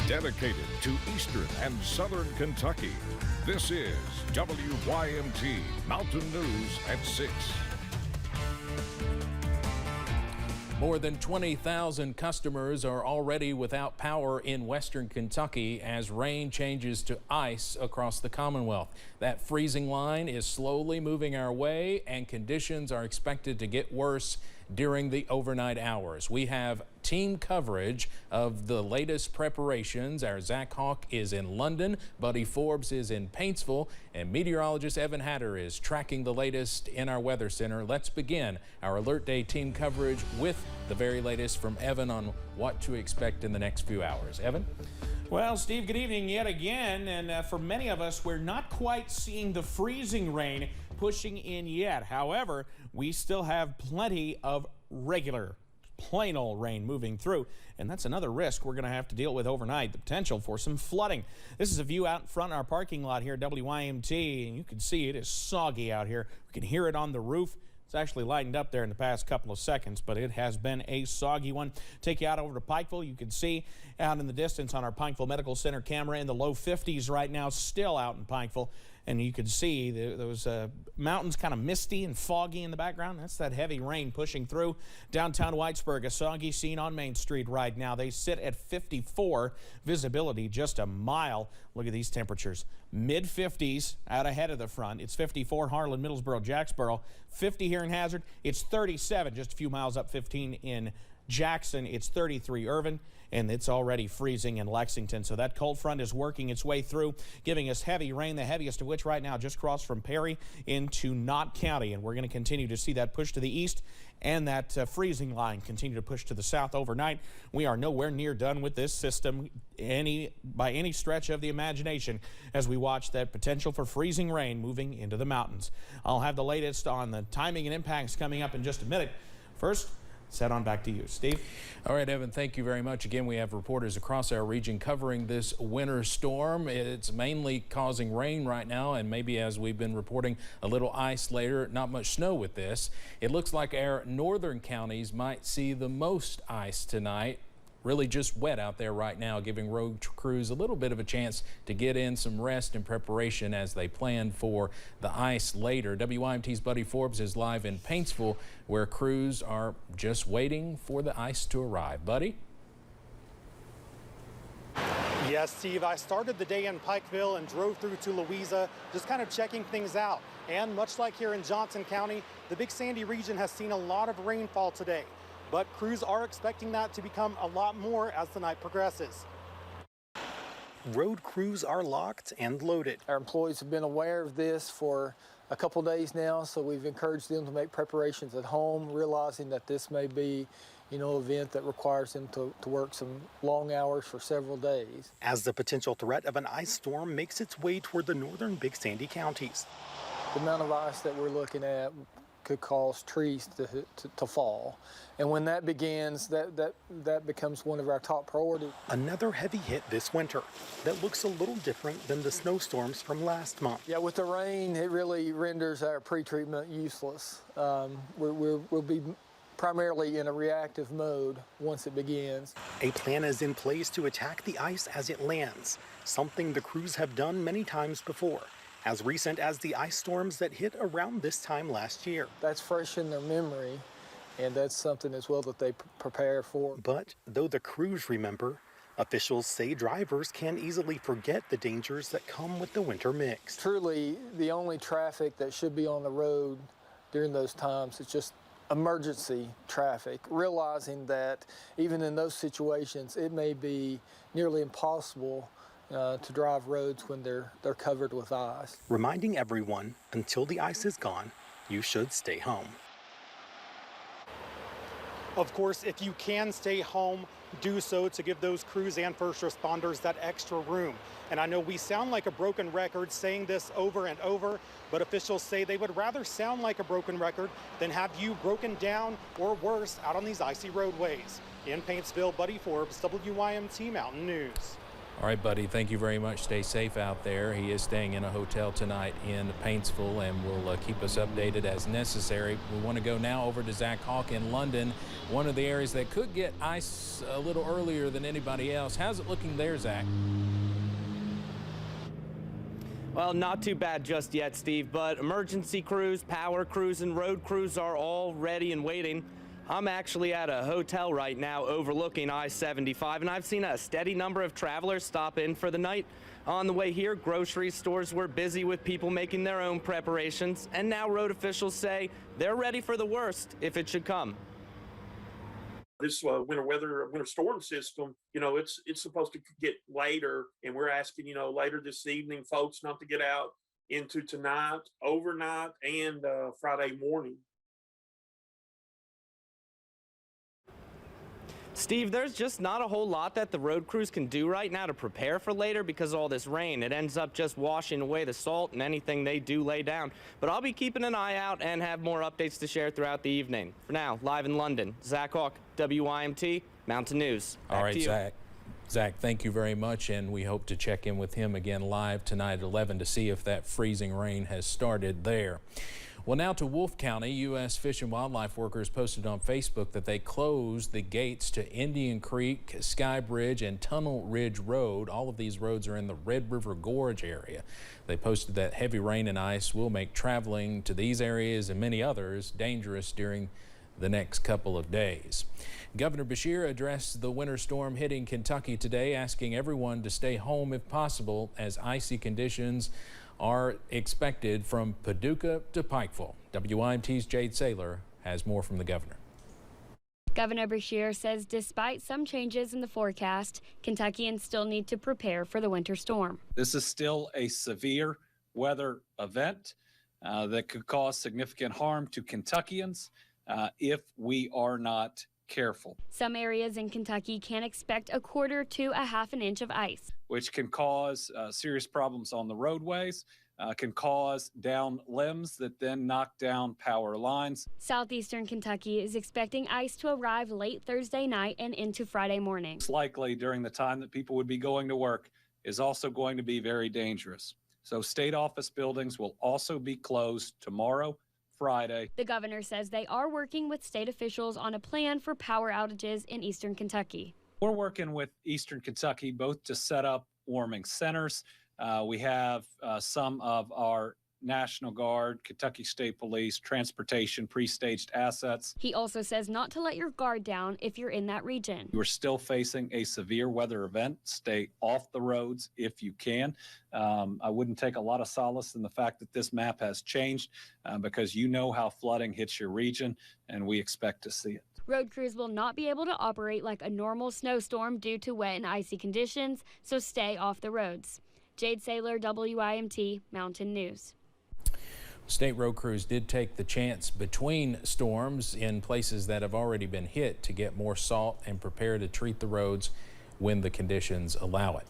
dedicated to Eastern and Southern Kentucky. This is WYMT Mountain News at 6. More than 20,000 customers are already without power in western Kentucky as rain changes to ice across the Commonwealth. That freezing line is slowly moving our way, and conditions are expected to get worse during the overnight hours. We have team coverage of the latest preparations. Our Zach Hawk is in London, Buddy Forbes is in Paintsville, and meteorologist Evan Hatter is tracking the latest in our weather center. Let's begin our Alert Day team coverage with the very latest from Evan on what to expect in the next few hours. Evan? Well, Steve, good evening yet again. And for many of us, we're not quite seeing the freezing rain pushing in yet. However, we still have plenty of regular plain old rain moving through, and that's another risk we're going to have to deal with overnight, the potential for some flooding. This is a view out in front of our parking lot here at WYMT, and you can see it is soggy out here. We can hear it on the roof. It's actually lightened up there in the past couple of seconds, but it has been a soggy one. Take you out over to Pikeville. You can see out in the distance on our Pikeville Medical Center camera in the low 50s right now, still out in Pikeville. And you can see those mountains kind of misty and foggy in the background. That's that heavy rain pushing through. Downtown Whitesburg, a soggy scene on Main Street right now. They sit at 54, visibility just a mile. Look at these temperatures. Mid-50s out ahead of the front. It's 54 Harlan, Middlesboro, Jacksboro. 50 here in Hazard. It's 37 just a few miles up, 15 in Jackson. It's 33 Irvin, and it's already freezing in Lexington. So that cold front is working its way through, giving us heavy rain, the heaviest of which right now just crossed from Perry into Knott County. And we're going to continue to see that push to the east and that freezing line continue to push to the south overnight. We are nowhere near done with this system by any stretch of the imagination as we watch that potential for freezing rain moving into the mountains. I'll have the latest on the timing and impacts coming up in just a minute. First, set on back to you, Steve. All right, Evan, thank you very much. Again, we have reporters across our region covering this winter storm. It's mainly causing rain right now, and maybe, as we've been reporting, a little ice later. Not much snow with this. It looks like our northern counties might see the most ice tonight. Really just wet out there right now, giving road crews a little bit of a chance to get in some rest and preparation as they plan for the ice later. WYMT's Buddy Forbes is live in Paintsville, where crews are just waiting for the ice to arrive. Buddy? Yes, Steve, I started the day in Pikeville and drove through to Louisa, just kind of checking things out. And much like here in Johnson County, the Big Sandy region has seen a lot of rainfall today. But crews are expecting that to become a lot more as the night progresses. Road crews are locked and loaded. Our employees have been aware of this for a couple days now, so we've encouraged them to make preparations at home, realizing that this may be, an event that requires them to work some long hours for several days. As the potential threat of an ice storm makes its way toward the northern Big Sandy counties. The amount of ice that we're looking at could cause trees to fall. And when that begins, that becomes one of our top priorities. Another heavy hit this winter that looks a little different than the snowstorms from last month. Yeah, with the rain, it really renders our pre-treatment useless. We'll be primarily in a reactive mode once it begins. A plan is in place to attack the ice as it lands, something the crews have done many times before, as recent as the ice storms that hit around this time last year. That's fresh in their memory, and that's something as well that they prepare for. But though the crews remember, officials say drivers can easily forget the dangers that come with the winter mix. Truly, the only traffic that should be on the road during those times is just emergency traffic, realizing that even in those situations, it may be nearly impossible to drive roads when they're covered with ice. Reminding everyone, until the ice is gone, you should stay home. Of course, if you can stay home, do so to give those crews and first responders that extra room. And I know we sound like a broken record saying this over and over, but officials say they would rather sound like a broken record than have you broken down or worse out on these icy roadways. In Paintsville, Buddy Forbes, WYMT Mountain News. All right, buddy. Thank you very much. Stay safe out there. He is staying in a hotel tonight in Paintsville and will keep us updated as necessary. We want to go now over to Zach Hawk in London, one of the areas that could get ice a little earlier than anybody else. How's it looking there, Zach? Well, not too bad just yet, Steve, but emergency crews, power crews, and road crews are all ready and waiting. I'm actually at a hotel right now overlooking I-75, and I've seen a steady number of travelers stop in for the night. On the way here, grocery stores were busy with people making their own preparations, and now road officials say they're ready for the worst if it should come. This winter storm system, it's supposed to get later, and we're asking, later this evening, folks not to get out into tonight, overnight, and Friday morning. Steve, there's just not a whole lot that the road crews can do right now to prepare for later because of all this rain. It ends up just washing away the salt and anything they do lay down. But I'll be keeping an eye out and have more updates to share throughout the evening. For now, live in London, Zach Hawk, WYMT, Mountain News. Back all right, to you. Zach, thank you very much, and we hope to check in with him again live tonight at 11 to see if that freezing rain has started there. Well, now to Wolfe County. U.S. Fish and Wildlife workers posted on Facebook that they closed the gates to Indian Creek, Sky Bridge, and Tunnel Ridge Road. All of these roads are in the Red River Gorge area. They posted that heavy rain and ice will make traveling to these areas and many others dangerous during the next couple of days. Governor Beshear addressed the winter storm hitting Kentucky today, asking everyone to stay home if possible as icy conditions are expected from Paducah to Pikeville. WYMT's Jade Saylor has more from the governor. Governor Beshear says despite some changes in the forecast, Kentuckians still need to prepare for the winter storm. This is still a severe weather event that could cause significant harm to Kentuckians if we are not careful. Some areas in Kentucky can expect a quarter to a half an inch of ice, which can cause serious problems on the roadways, can cause down limbs that then knock down power lines. Southeastern Kentucky is expecting ice to arrive late Thursday night and into Friday morning. It's likely during the time that people would be going to work is also going to be very dangerous. So state office buildings will also be closed tomorrow, Friday. The governor says they are working with state officials on a plan for power outages in eastern Kentucky. We're working with Eastern Kentucky both to set up warming centers. We have some of our National Guard, Kentucky State Police, transportation, pre-staged assets. He also says not to let your guard down if you're in that region. We're still facing a severe weather event. Stay off the roads if you can. I wouldn't take a lot of solace in the fact that this map has changed because you know how flooding hits your region, and we expect to see it. Road crews will not be able to operate like a normal snowstorm due to wet and icy conditions, so stay off the roads. Jade Saylor, WYMT, Mountain News. State road crews did take the chance between storms in places that have already been hit to get more salt and prepare to treat the roads when the conditions allow it.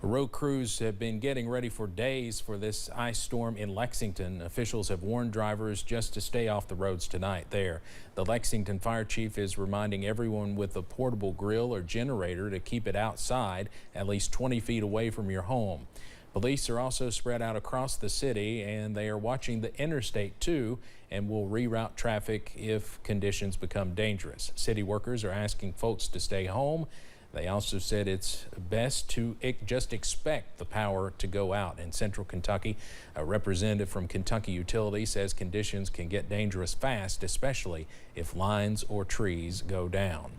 Road crews have been getting ready for days for this ice storm in Lexington. Officials have warned drivers just to stay off the roads tonight there. The Lexington fire chief is reminding everyone with a portable grill or generator to keep it outside at least 20 feet away from your home. Police are also spread out across the city, and they are watching the interstate too and will reroute traffic if conditions become dangerous. City workers are asking folks to stay home. They also said it's best to just expect the power to go out in central Kentucky. A representative from Kentucky Utility says conditions can get dangerous fast, especially if lines or trees go down.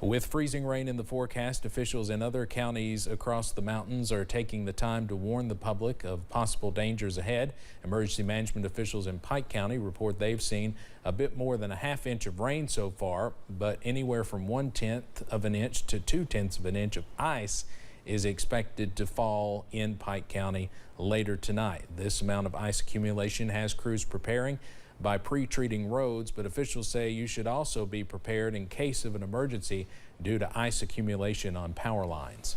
With freezing rain in the forecast, officials in other counties across the mountains are taking the time to warn the public of possible dangers ahead. Emergency management officials in Pike County report they've seen a bit more than a half inch of rain so far, but anywhere from 1/10 of an inch to 2/10 of an inch of ice is expected to fall in Pike County later tonight. This amount of ice accumulation has crews preparing by pre-treating roads, but officials say you should also be prepared in case of an emergency due to ice accumulation on power lines.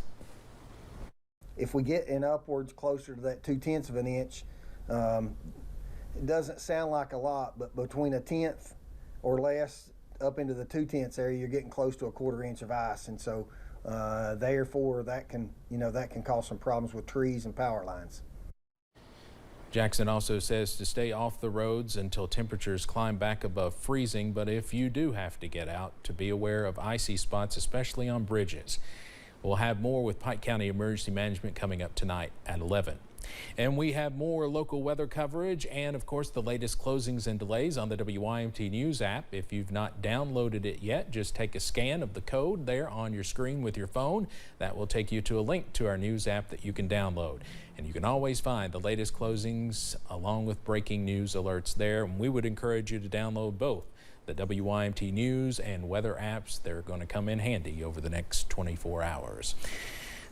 If we get in upwards closer to that 2/10 of an inch, it doesn't sound like a lot, but between 1/10 or less up into the 2/10 area, you're getting close to a 1/4 inch of ice. And so Therefore, that can cause some problems with trees and power lines. Jackson also says to stay off the roads until temperatures climb back above freezing, but if you do have to get out, to be aware of icy spots, especially on bridges. We'll have more with Pike County Emergency Management coming up tonight at 11. And we have more local weather coverage and, of course, the latest closings and delays on the WYMT News app. If you've not downloaded it yet, just take a scan of the code there on your screen with your phone. That will take you to a link to our news app that you can download. And you can always find the latest closings along with breaking news alerts there. And we would encourage you to download both the WYMT News and weather apps. They're going to come in handy over the next 24 hours.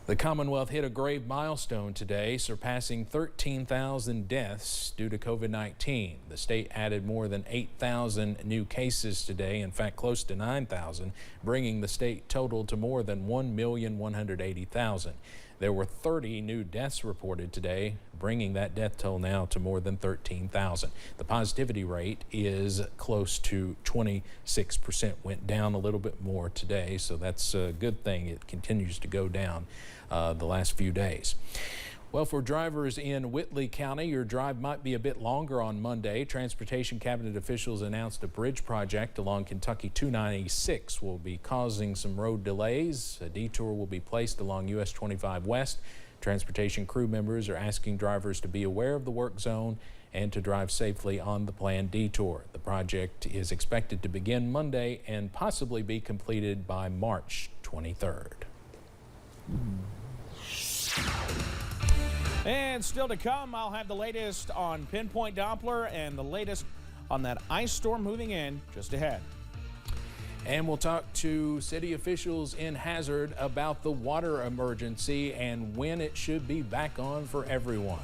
The Commonwealth hit a grave milestone today, surpassing 13,000 deaths due to COVID-19. The state added more than 8,000 new cases today, in fact, close to 9,000, bringing the state total to more than 1,180,000. There were 30 new deaths reported today, bringing that death toll now to more than 13,000. The positivity rate is close to 26%, went down a little bit more today, so that's a good thing. It continues to go down the last few days. Well, for drivers in Whitley County, your drive might be a bit longer on Monday. Transportation Cabinet officials announced a bridge project along Kentucky 296 will be causing some road delays. A detour will be placed along US 25 West. Transportation crew members are asking drivers to be aware of the work zone and to drive safely on the planned detour. The project is expected to begin Monday and possibly be completed by March 23rd. And still to come, I'll have the latest on Pinpoint Doppler and the latest on that ice storm moving in just ahead. And we'll talk to city officials in Hazard about the water emergency and when it should be back on for everyone.